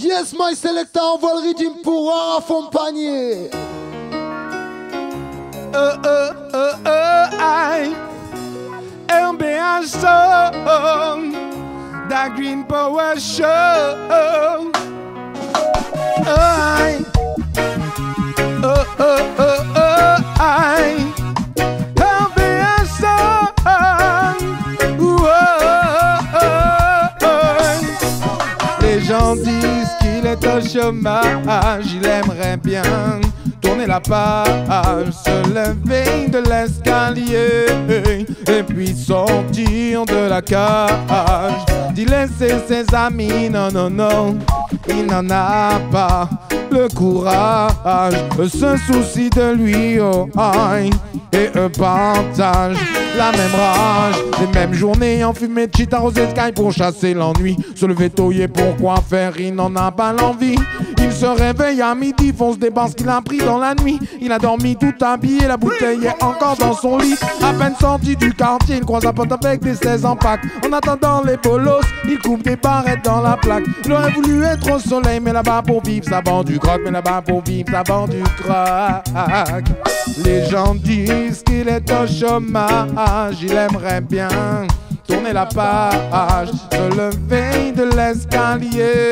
Yes, my selector, envoie le rythme pour accompagner. MBH Song, Da Green Power Show. MBH Song. Les gens disent qu'il est au chômage, il aimerait bien tourner la page, se lever de l'escalier et puis sortir de la cage. D'y laisser ses amis, non, non, non, il n'en a pas le courage. Se soucie de lui, oh, aïe, et eux partagent la même rage. Les mêmes journées en fumée de shit arrosé sky pour chasser l'ennui. Se lever tôt, et pourquoi faire, il n'en a pas l'envie. Il se réveille à midi, fonce des bancs qu'il a pris dans la nuit. Il a dormi tout habillé, la bouteille est encore dans son lit. À peine sorti du quartier, il croise un pote avec des 16 en pack. En attendant les bolos, il coupe des barrettes dans la plaque. Il aurait voulu être au soleil, mais là-bas pour vivre ça vend du croc. Mais là-bas pour vivre ça vend du crack. Les gens disent qu'il est au chômage, il aimerait bien tourner la page, se lever de l'escalier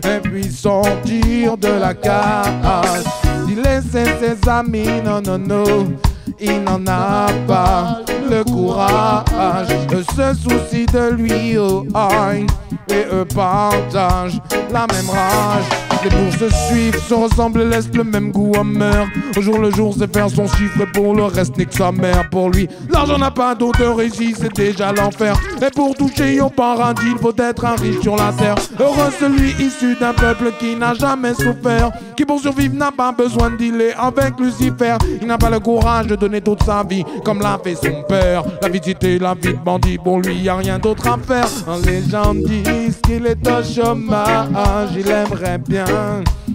et puis sortir de la cage. D'y laisser ses amis, non, non, non, il n'en a pas le courage. Se soucie de lui, oh, aïe, et eux partagent la même rage. Les bourses se suivent, se ressemblent, laissent le même goût amer. Au jour le jour, c'est faire son chiffre et pour le reste n'est que sa mère. Pour lui, l'argent n'a pas d'auteur ici, c'est déjà l'enfer. Et pour toucher au paradis, il faut être un riche sur la terre. Heureux celui issu d'un peuple qui n'a jamais souffert, qui pour survivre n'a pas besoin de dealer avec Lucifer. Il n'a pas le courage de donner toute sa vie comme l'a fait son père. La vie de cité, la vie de bandit, pour lui y a rien d'autre à faire. Les gens disent qu'il est au chômage, il aimerait bien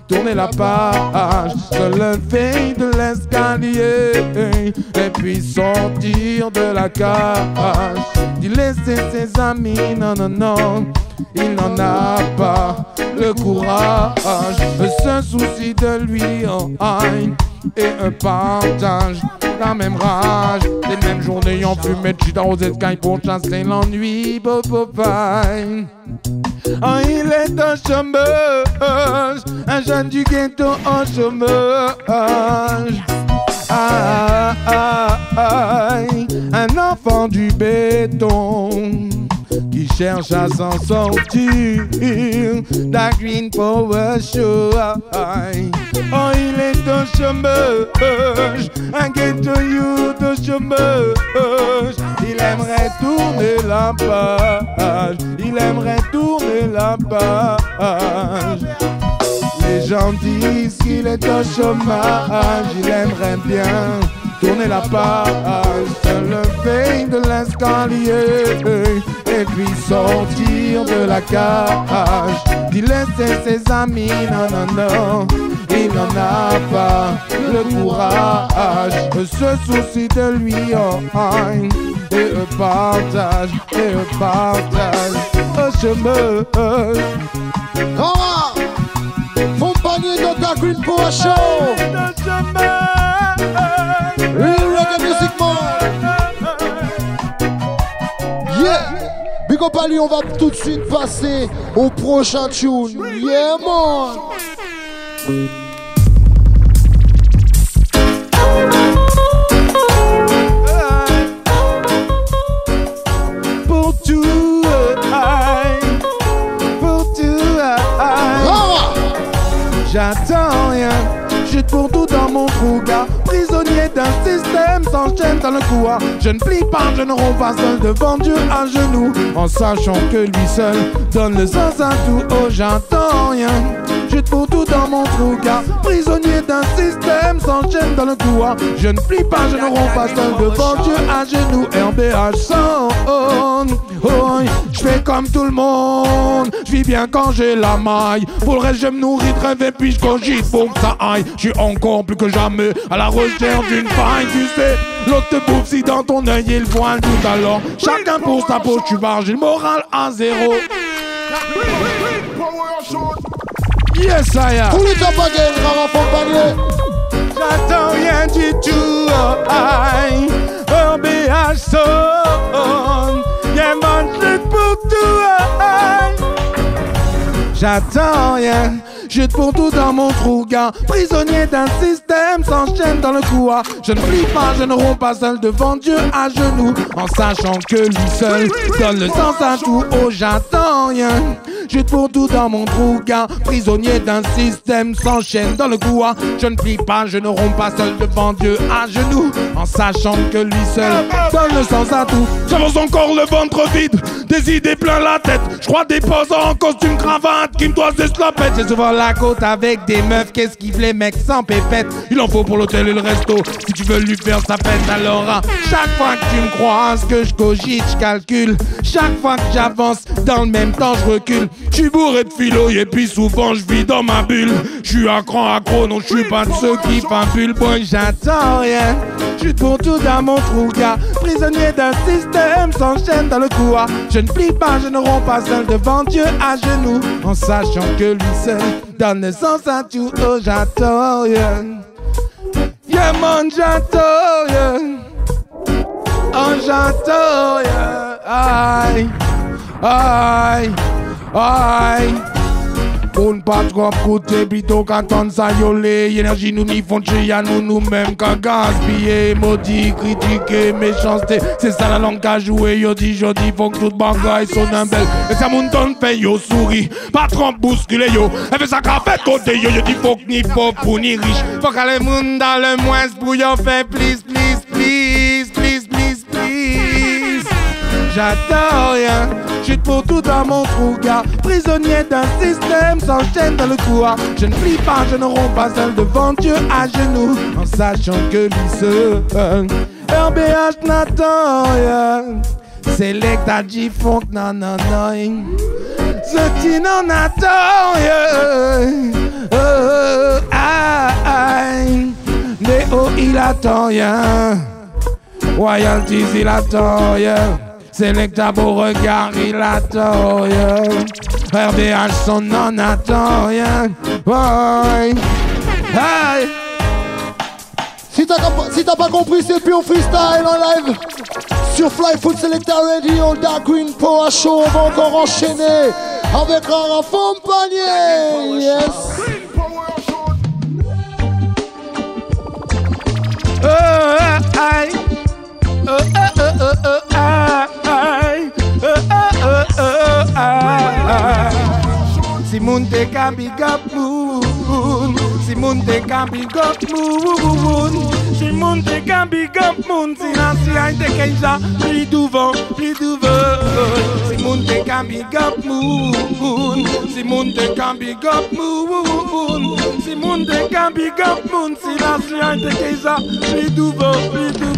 tourner la page, se lever de l'escalier et puis sortir de la cage. D'y laisser ses amis, non, non, non, il n'en a pas le courage. Se soucie de lui, oh, aïe, et eux partagent la même rage. Les mêmes journées en fumée de shit arrosé sky pour chasser l'ennui. Bobo fine. Oh, il est au chômage, un jeune du ghetto au chômage. Ah, ah, ah, un enfant du béton qui cherche à s'en sortir. Da Green Power Show. Oh, il est au chômage, un ghetto youth au chômage. Il aimerait tourner la page, il aimerait tourner la page. Les gens disent qu'il est au chômage, il aimerait bien tourner la page, se lever de l'escalier et puis sortir de la cage. D'y laisser ses amis, non, non, non, il n'en a pas le courage. Se soucie de lui, oh, aïe, et eux partagent, et eux partagent au chômage. Compagnie de Da Green Power Show. Real Reggae Music Man. Yeah. Big up à lui, on va tout de suite passer au prochain tune. Yeah, man. Pour tout, pour tout, j'attends rien, je pour tout dans mon trou, gars. Prisonnier d'un système sans chaîne dans le couloir. Je ne plie pas, je ne romps pas seul devant Dieu à genoux, en sachant que lui seul donne le sens à tout. Oh, j'attends rien, je pour tout dans mon trou, gars. Prisonnier d'un système sans chaîne dans le couloir. Je ne plie pas, je ne romps pas seul devant Dieu à genoux. RBH Sound. Oh, je fais comme tout le monde, je vis bien quand j'ai la maille. Pour le reste je me nourris de rêve et puis je cogite pour que ça aille. Je suis encore plus que jamais à la recherche d'une faille. Tu sais, l'autre te bouffe si dans ton œil il voit tout alors. Chacun pour sa peau, tu vas, j'ai le moral à zéro. Yes, I am. Pull it up again, Rara Panier. J'attends rien du tout. RBH sonne. Y'a mangé pour tout. J'attends rien. Jute pour tout dans mon trou, gars. Prisonnier d'un système s'enchaîne dans le couloir. Je ne plie pas, je ne romps pas seul devant Dieu à genoux. En sachant que lui seul donne le sens à tout. Oh, j'attends rien. Jute pour tout dans mon trou, gars. Prisonnier d'un système s'enchaîne dans le couloir. Je ne plie pas, je ne romps pas seul devant Dieu à genoux. En sachant que lui seul donne le sens à tout. J'avance encore le ventre vide, des idées plein la tête. Je crois des posants en costume cravate qui me doivent des slopettes. J'ai souvent la côte avec des meufs qu'esquivent les mecs sans pépette. Il en faut pour l'hôtel et le resto. Si tu veux lui faire sa fête, alors chaque fois que tu me croises, que je cogite, je calcule. Chaque fois que j'avance, dans le même temps je recule. Je suis bourré de philo et puis souvent je vis dans ma bulle. Je suis accro, non je suis pas de ceux qui fabulent. Boy, j'attends rien. Je suis pour tout dans mon trou, gars. Prisonnier d'un système s'enchaîne dans le couloir. Je ne plie pas, je ne romps pas seul devant Dieu à genoux. En sachant que lui seul donne le sens à tout. Oh, j'attends rien. Yeah, man, j'attends rien. Oh, j'attends rien. Aïe, aïe, aïe. On ne pas trop côté, plutôt qu'attendre ça yolé. Énergie nous n'y font tuer à nous-mêmes qu'à gaspiller. Maudit, critiquer, méchanceté. C'est ça la langue qu'à jouer. Yo dit, faut que toute bagaille sonne un bel. Et ça mon donne fait yo souris. Pas trop bousculer yo. Elle fait sa café côté yo. Yo dit faut que ni pauvre ni riche. Faut qu'elle le monde dans le moins pour yo faire please, please, please, please, please, please. J'attends rien. Chute pour tout dans mon trou, gars. Prisonnier d'un système s'enchaîne dans le couloir. Je ne plie pas, je ne romps pas seul devant Dieu à genoux. En sachant que lui seul RBH n'attend rien. Select à G-Funk, non, non, non. Ce qui n'en attend rien. Néo, il attend rien. Royalties, il attend rien. Selecta beau regard, il attend rien. RBH son n'en attend rien. Ouais. Hey. Si t'as pas compris, c'est pure freestyle en live sur Flyfoot Selecta Radio, Dark Green Power Show. On va encore enchaîner avec Rara Panier. Yes. Si moun te ka big up moun, si moun te ka big up moun, si moun te ka big up moun, si l'ancien te keja plus devant, plus devant. Si moun te ka big up moun, si moun te ka big up moun, si moun te ka big up moun, si l'ancien te keja plus devant, plus devant.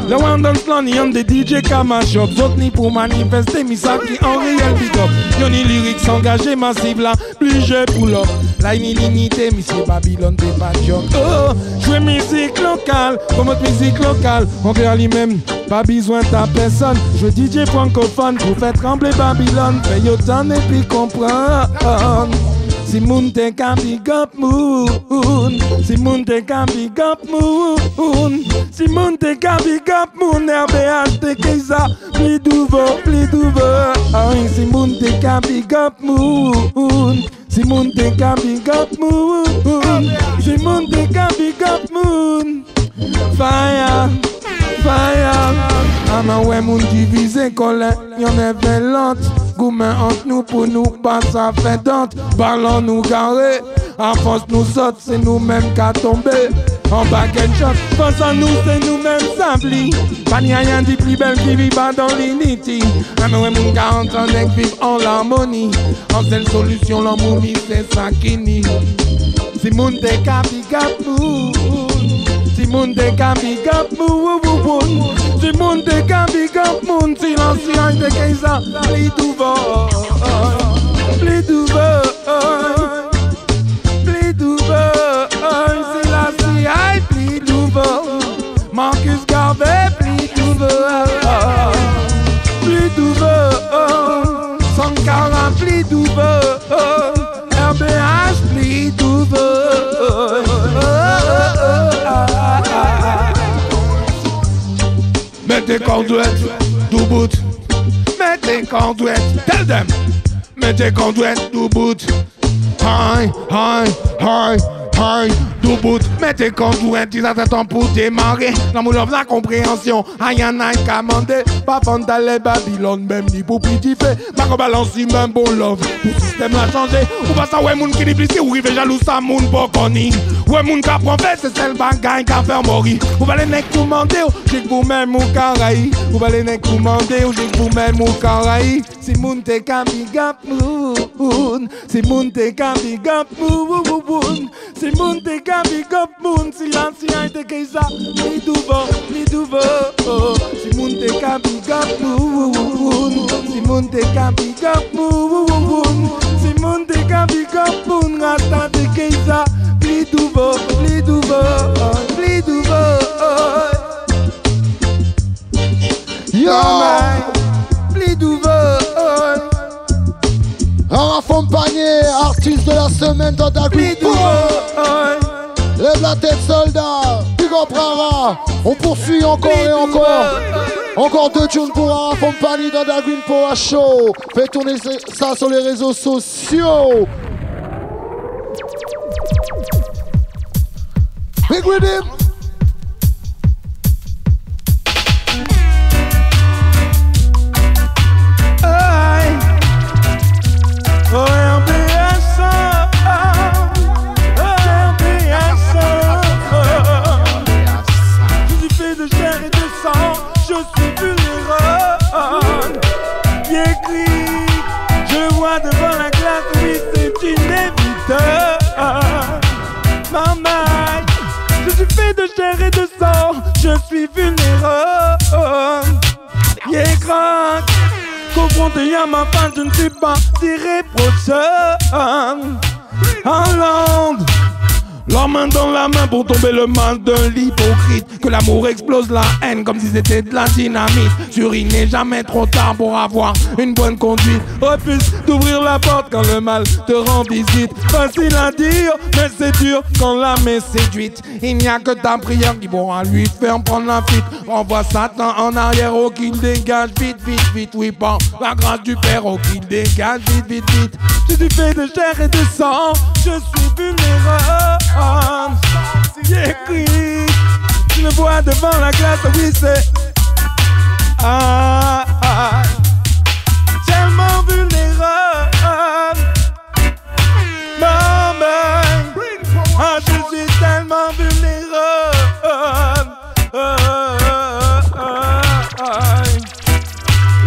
Le one dance plan y des DJ Kamashop, zot ni pour manifester, mi ça qui en réel big up. Yon ni lyrics engagés massifs là, plus j'ai pull up. Là ni limité, mi c'est Babylone t'es pas joke. Oh, jouer musique locale, promote musique locale. On fait à lui-même, pas besoin ta personne. Je DJ francophone pour faire trembler Babylone. Fais autant et puis comprendre. Si moun te ka big up moun, si moun te ka big up moun, si moun te ka big up moun, RBH te keisa, plus douveau, plus douveau. Si moun te ka big up moun, si moun te ka big up moun, si moun te ka big up moun. Fire, fire. Ama ouais moun divisé colère, y'en est violente. Goumen entre nous pour nous pas ça fait dente. Ballon nous garé, en force nous saute, c'est nous-mêmes qu'à tomber. En back and shot, pense à nous, c'est nous-mêmes s'emplis. Pas ni rien dit plus belle qui vit pas dans l'unity. Même ouais mon gars entendait vivre en l'harmonie. En seule solution, l'harmonie c'est ça qui nie. Si moun te ka big up moun, si moun te ka big up moun, si moun te ka big up moun, si l'ancien te keisa, plus douveau, plus douveau, plus douveau, si l'ancien plus douveau, Marcus Garvey plus douveau, plus douveau, Sankara plus douveau, RBH tes cordouettes, tout bout. Mets tes cordouettes, tell them. Mets tes cordouettes, tout bout. Hi, hi, hi. Hey, tout bout, mets tes cordouettes, tu t'attends pour démarrer. L'amour de la compréhension, aïe, n'a qu'à mander. Pas fondale Babylone, même ni pour petit fait. Pas qu'on balance même bon love. Pour système l'a changé. Ou pas ça, ouais, moun qui déplicie, ou rive jaloux, ça, moun pas connu. Ouais, moun qui prend fait, c'est celle bagaille qui a fait mourir. Ou va les nègres tout demander, j'ai que vous-même ou caraï. Ou va les nègres tout demander, j'ai que vous-même ou caraï. Si moun te ka big up moun, si moun te ka big up moun. Si moun te ka big up moun, si l'ancien te keisa, ni douvo. Si moun te ka big up moun, si moun te ka big up moun, si moun te ka big up moun, rata te keisa, ni douvo. Yo, Ni douvo. Rara Panier, artiste de la semaine dans ta groupe. Lève la tête, soldat. Big up Rara. On poursuit encore et encore. Encore 2 tunes pour Rara Panier dans ta Green Power Show. Fais tourner ça sur les réseaux sociaux. Big Rhythm. Devant la glace, oui, c'est inévitable. Maman, je suis fait de chair et de sang, je suis vulnérable. Yeah, crack, confronté à ma femme, je ne suis pas irréprochable. Hollande, la main dans la main pour tomber le mal de l'hypocrite. Que l'amour explose la haine comme si c'était de la dynamite. Sur il n'est jamais trop tard pour avoir une bonne conduite. Refuse d'ouvrir la porte quand le mal te rend visite. Facile à dire, mais c'est dur quand l'âme est séduite. Il n'y a que ta prière qui pourra lui faire prendre la fuite. Renvoie Satan en arrière, oh qu'il dégage vite. Oui, par la grâce du Père, oh qu'il dégage vite. Je suis fait de chair et de sang, je suis vulnérable. J'écris, tu me vois devant la glace, oui c'est tellement vulnérable. Maman, je suis tellement vulnérable.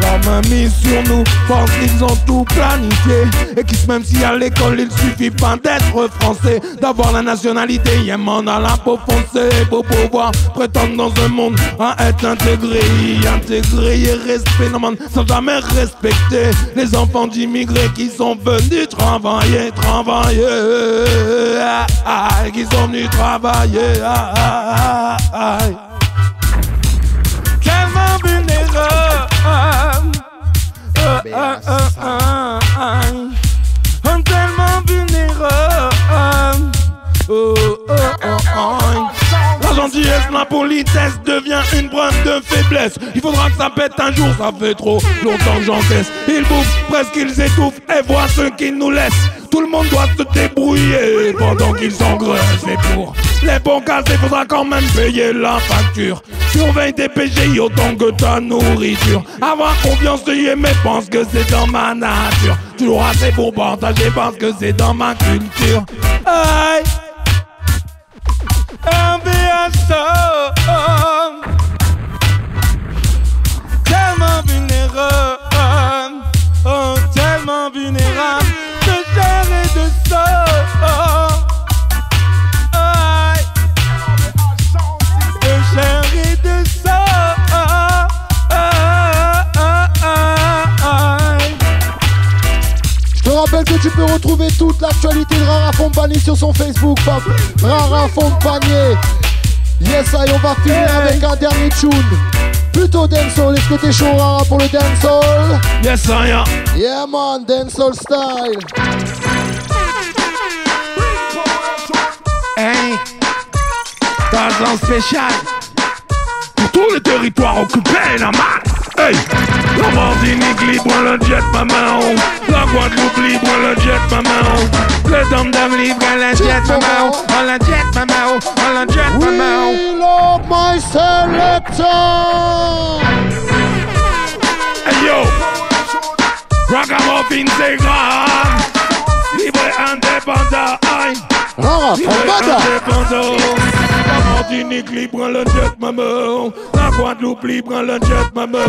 La main mise sur nous, pense qu'ils ont tout planifié. Et qu'ils même si à l'école il suffit pas d'être français, d'avoir la nationalité yémen à la peau foncée, pour pouvoir prétendre dans un monde à être intégré et respect, non man, sans jamais respecter les enfants d'immigrés qui sont venus travailler, qui sont venus travailler, tellement vulnérable. Tellement vulnérable. La gentillesse, la politesse devient une preuve de faiblesse. Il faudra que ça pète un jour, ça fait trop longtemps que j'encaisse. Ils bouffent, presque ils étouffent et voient ceux qui nous laissent. Tout le monde doit se débrouiller pendant qu'ils s'engraissent. Et pour les bons cassés, faudra quand même payer la facture. Surveille tes PGI autant que ta nourriture. Avoir confiance et aimer, pense que c'est dans ma nature. Toujours assez pour partager, parce que c'est dans ma culture. Aïe, un BSO, tellement vulnérable, oh tellement vulnérable, de chair et de sang. Aïe, de chair et de sang. Je te rappelle que tu peux retrouver toute l'actualité de Rara Panier sur son Facebook, pap. Rara Panier. Yes, allez, on va finir avec un dernier tune. Plutôt dancehall, est-ce que t'es chaud Rara pour le dancehall? Yes, I am. Yeah man, dancehall style. Hey, Tarzan spécial pour tous les territoires. territoire occupé, la masse. Hey, la Martinique libre, le jet maman. La Guadeloupe libre, le jet maman. Le dom-dom libre, le jet maman. On le jet maman, on le jet maman. We love my selector. Hey yo, Ragamuffin c'est grave. Libre et indépendant. Indépendant. La Martinique libre, le jet maman. La Guadeloupe libre, le jet maman.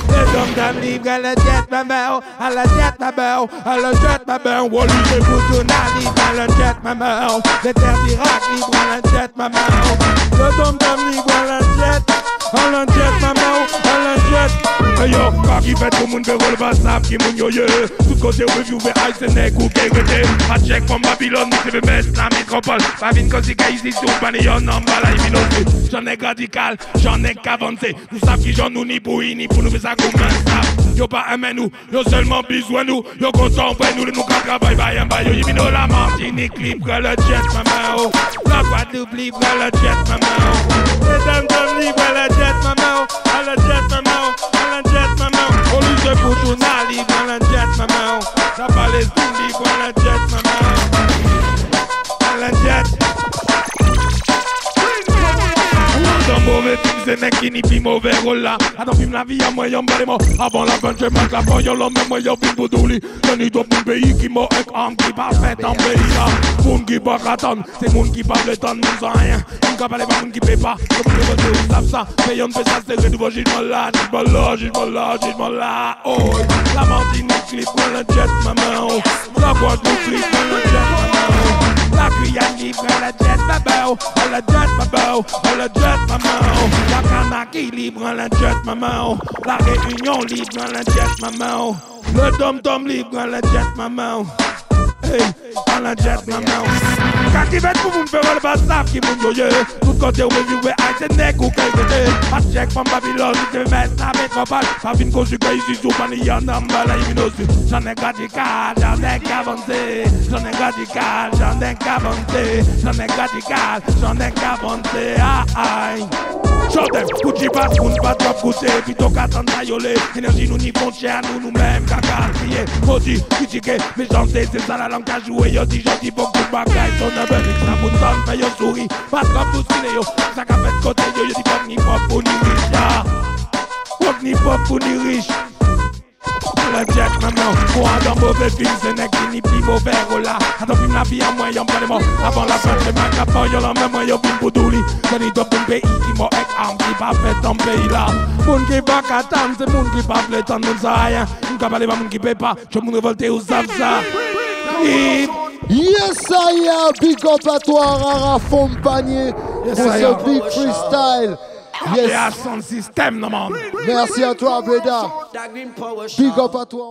Les dom-dom libre, le jet maman. À la jet maman, à la jet maman. Wally et Boutona libre, le jet maman. Les terres d'Irak libre, le jet maman. Le dom-dom libre, le jet. À la jet maman, à la jet. Hey yo, quand il fait tout le monde veut le basap qui moun yo ye. Tout côté review ve Aisenek ou Kérete. A check from Babylone, nous se mettre la métropole. Pas vine comme si ici sur Panayon en bas la immunité. J'en ai radical, j'en ai qu'avancé. Nous savons qui j'en nous ni pour nous faire ça comme un sap. Yo pas aimer nous, yo seulement besoin nous. Yo content pour nous, nous qu'à travailler, bail en bail. Yo yimino la Martinique libre, le jet maman. La Guadeloupe libre, le jet maman. Les dom-dom libre, le jet maman. À la jet maman, à la jet maman. On lui se fout tout na libre, le jet maman. La Palestine libre, le jet maman. À la jet. Dans mauvais film, c'est n'est qui n'y plus mauvais rôle là. Attends, film la vie à moi, y'en bas les mots. Avant la fin, je marque la fin, y'en l'homme, mais moi, y'en film pour douli. J'en ai d'autres pour pays qui m'ont avec arme, qui pas fait en pays là. Moun qui pas attendre, c'est moun qui pas le temps, nous sans rien. Moun qui parle pas, moun qui paie pas. Comme les votés, vous savez ça. Mais y'en fait ça, c'est le nouveau jugement là, jugement là. Oh, la Martinique, clip, le jet, maman. La Guadeloupe, clip, le jet, maman. La Guyane libre, le jet maman, le jet maman, le jet maman. La Kanaki libre, le jet maman. La Réunion libre, le jet maman. Le dom-dom libre, le jet maman. Hey, le jet maman. Quand il va tout le monde faire le basaf qui moun yo ye. Tout côté où vous voyez Aisenek ou Kérete. A check from Babylone, nous te mettre la métropole. Pas vine conjuguer ici sur Panayon en bas la immunité. J'en ai radical, j'en ai qu'avancé. J'en ai radical, j'en ai qu'avancé. J'en ai radical, j'en ai qu'avancé. Aïe. Chantez, Gucci pas de pas trop coûter. Plutôt qu'attendre à yoler. Énergie nous n'y font cher, nous-mêmes, caca, crier. Maudit, critiquer, méchanté, c'est ça la langue à jouer. Yo dit gentil, beaucoup de bagailles. Son abelix, la boune sonne, fait yo souris. Pas trop tout ce qu'il est yo. Ça qu'a fait côté yo, yo dit pas ni propre ou ni riche, ya. Pas ni propre ou ni riche. Le jet maman, moi dans mauvais film, c'est n'est qui ni plus mauvais rôle là. Attends, film la vie à moi, y'en pas de mots. Avant la fin, je marque la fin, y'en la même, moi, y'en vine pour douli. C'est ni top d'un pays qui m'a avec arme, qui pas fait ton pays là. Moun qui pas qu'attendre, c'est moun qui pas fait tant de ça rien. Moun qui parle pas, moun qui paie pas. Je moun révolté ou savent ça. Yes, I am. Big up à toi, Rara Fompanier, pour ce big freestyle. Yes. Son système, non, man. Merci à toi, Breda. Big up à toi.